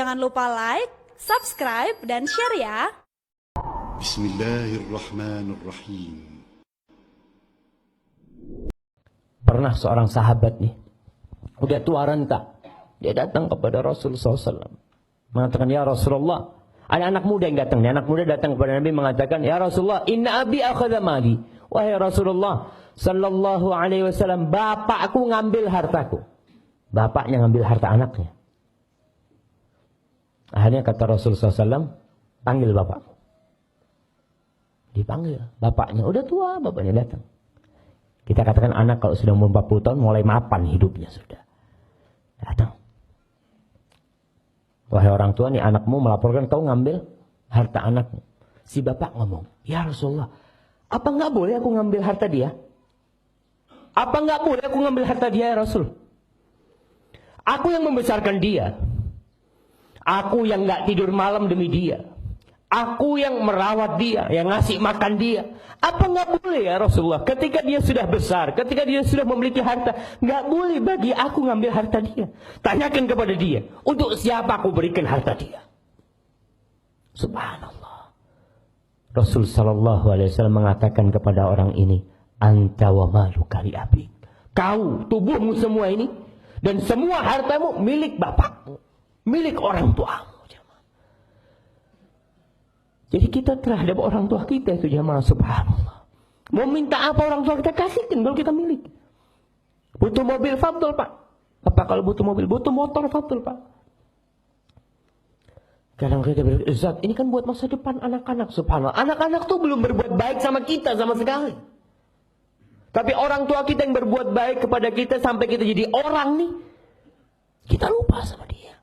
Jangan lupa like, subscribe, dan share ya. Bismillahirrahmanirrahim. Pernah seorang sahabat nih, udah tua renta, dia datang kepada Rasulullah SAW, mengatakan, ya Rasulullah, ada anak muda yang datang. Anak muda datang kepada Nabi mengatakan, ya Rasulullah, inna abi akhadha mali. Wahai Rasulullah sallallahu alaihi wasallam, bapakku ngambil hartaku. Bapaknya ngambil harta anaknya. Akhirnya kata Rasulullah SAW, panggil bapakmu. Dipanggil bapaknya, udah tua, bapaknya datang. Kita katakan anak kalau sudah umur 40 tahun mulai mapan hidupnya sudah. Datang. Wahai orang tua, nih anakmu melaporkan kau ngambil harta anakmu. Si bapak ngomong, ya Rasulullah, apa enggak boleh aku ngambil harta dia? Apa enggak boleh aku ngambil harta dia ya Rasul? Aku yang membesarkan dia. Aku yang enggak tidur malam demi dia. Aku yang merawat dia, yang ngasih makan dia. Apa enggak boleh ya Rasulullah? Ketika dia sudah besar, ketika dia sudah memiliki harta, enggak boleh bagi aku ngambil harta dia. Tanyakan kepada dia, untuk siapa aku berikan harta dia? Subhanallah. Rasul sallallahu alaihi wasallam mengatakan kepada orang ini, anta wa maluka li abik. Kau, tubuhmu semua ini dan semua hartamu milik bapakmu, milik orang tuamu. Jadi kita terhadap orang tua kita itu jamaah, subhanallah. Mau minta apa orang tua kita kasihkan kalau kita milik. Butuh mobil, fadl Pak. Apa kalau butuh mobil? Butuh motor, fadl Pak. Kadang kita bilang, Ustaz, ini kan buat masa depan anak-anak, subhanallah. Anak-anak tuh belum berbuat baik sama kita sama sekali. Tapi orang tua kita yang berbuat baik kepada kita sampai kita jadi orang nih, kita lupa sama dia.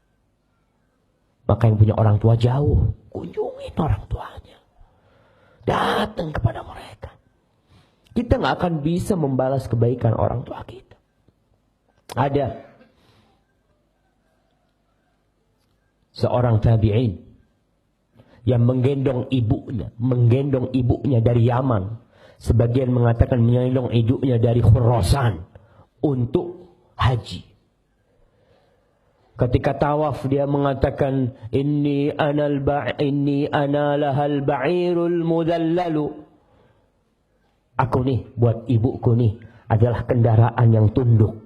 Maka yang punya orang tua jauh, kunjungin orang tuanya. Datang kepada mereka. Kita nggak akan bisa membalas kebaikan orang tua kita. Ada seorang tabi'in yang menggendong ibunya dari Yaman. Sebagian mengatakan menggendong ibunya dari Khurasan untuk haji. Ketika tawaf dia mengatakan, inni ana lahal ba'irul mudallalu. Aku nih, buat ibuku nih, adalah kendaraan yang tunduk.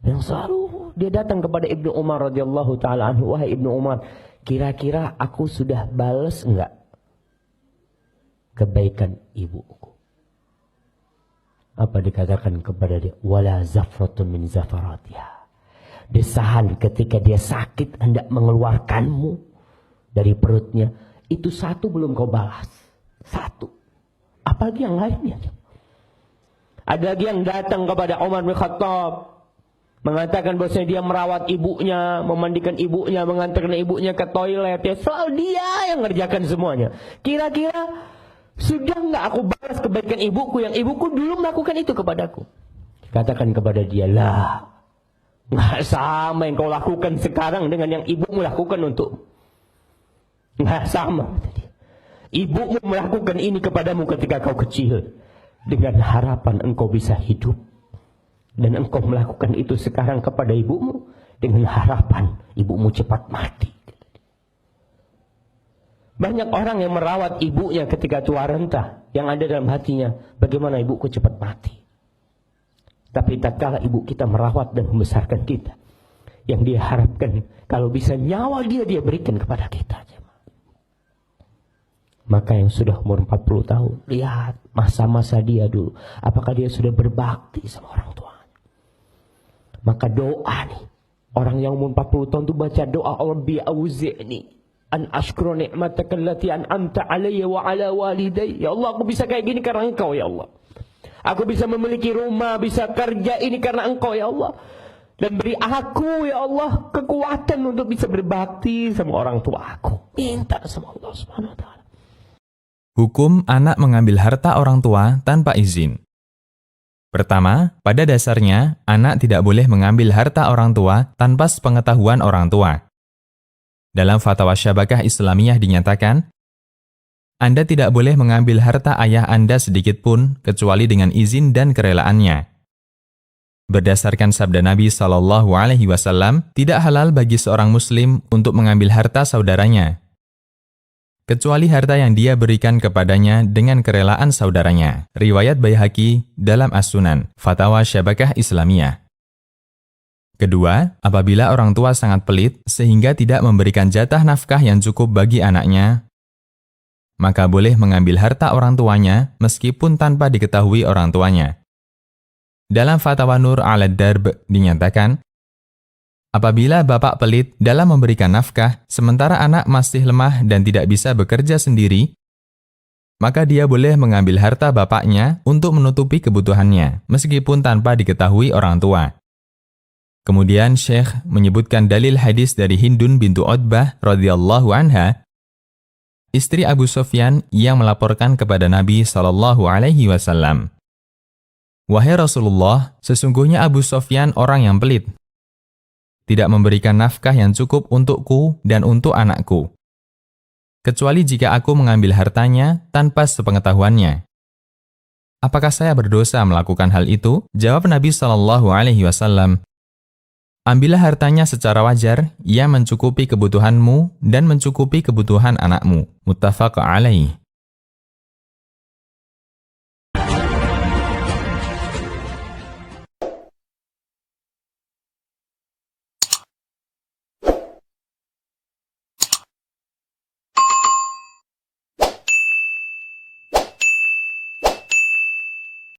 Yang selalu dia datang kepada Ibnu Umar radhiyallahu taala anhu, wahai Ibnu Umar, kira-kira aku sudah balas enggak kebaikan ibuku? Apa dikatakan kepada dia? Wala zafratun min zafaratiha. Desahan ketika dia sakit hendak mengeluarkanmu dari perutnya, itu satu belum kau balas. Satu. Apalagi yang lainnya. Ada lagi yang datang kepada Umar bin Khattab, mengatakan bahwasanya dia merawat ibunya, memandikan ibunya, mengantarkan ibunya ke toilet. Ya, selalu dia yang ngerjakan semuanya. Kira-kira sudah enggak aku balas kebaikan ibuku yang ibuku dulu melakukan itu kepadaku? Katakan kepada dia, lah, nggak sama yang kau lakukan sekarang dengan yang ibumu lakukan untuk. Nggak sama. Ibumu melakukan ini kepadamu ketika kau kecil, dengan harapan engkau bisa hidup. Dan engkau melakukan itu sekarang kepada ibumu, dengan harapan ibumu cepat mati. Banyak orang yang merawat ibunya ketika tua renta, yang ada dalam hatinya, bagaimana ibuku cepat mati. Tapi tatkala ibu kita merawat dan membesarkan kita, yang dia harapkan kalau bisa nyawa dia berikan kepada kita. Maka yang sudah umur 40 tahun, lihat masa-masa dia dulu, apakah dia sudah berbakti sama orang tuanya. Maka doa nih, orang yang umur 40 tahun itu baca doa, Rabbi auzi'ni an ashkura ni'mataka allati an'amta alayya wa ala walidayya. Ya Allah, aku bisa kayak gini karena Engkau ya Allah. Aku bisa memiliki rumah, bisa kerja ini karena Engkau ya Allah. Dan beri aku ya Allah kekuatan untuk bisa berbakti sama orang tua aku. Minta sama Allah Subhanahu wa taala. Hukum anak mengambil harta orang tua tanpa izin. Pertama, pada dasarnya anak tidak boleh mengambil harta orang tua tanpa sepengetahuan orang tua. Dalam Fatwa Syabakah Islamiyah dinyatakan, Anda tidak boleh mengambil harta ayah Anda sedikit pun kecuali dengan izin dan kerelaannya. Berdasarkan sabda Nabi Shallallahu Alaihi Wasallam, tidak halal bagi seorang Muslim untuk mengambil harta saudaranya, kecuali harta yang dia berikan kepadanya dengan kerelaan saudaranya. Riwayat Baihaqi dalam As-Sunan, Fatwa Syabakah Islamiyah. Kedua, apabila orang tua sangat pelit sehingga tidak memberikan jatah nafkah yang cukup bagi anaknya, maka boleh mengambil harta orang tuanya meskipun tanpa diketahui orang tuanya. Dalam Fatwa Nur al-Darb dinyatakan, apabila bapak pelit dalam memberikan nafkah sementara anak masih lemah dan tidak bisa bekerja sendiri, maka dia boleh mengambil harta bapaknya untuk menutupi kebutuhannya meskipun tanpa diketahui orang tua. Kemudian Syekh menyebutkan dalil hadis dari Hindun bintu Utbah radhiyallahu anha, istri Abu Sufyan yang melaporkan kepada Nabi Shallallahu Alaihi Wasallam, "Wahai Rasulullah, sesungguhnya Abu Sufyan orang yang pelit, tidak memberikan nafkah yang cukup untukku dan untuk anakku, kecuali jika aku mengambil hartanya tanpa sepengetahuannya. Apakah saya berdosa melakukan hal itu?" Jawab Nabi Shallallahu Alaihi Wasallam, "Ambillah hartanya secara wajar, ia mencukupi kebutuhanmu dan mencukupi kebutuhan anakmu." Muttafaq alaih.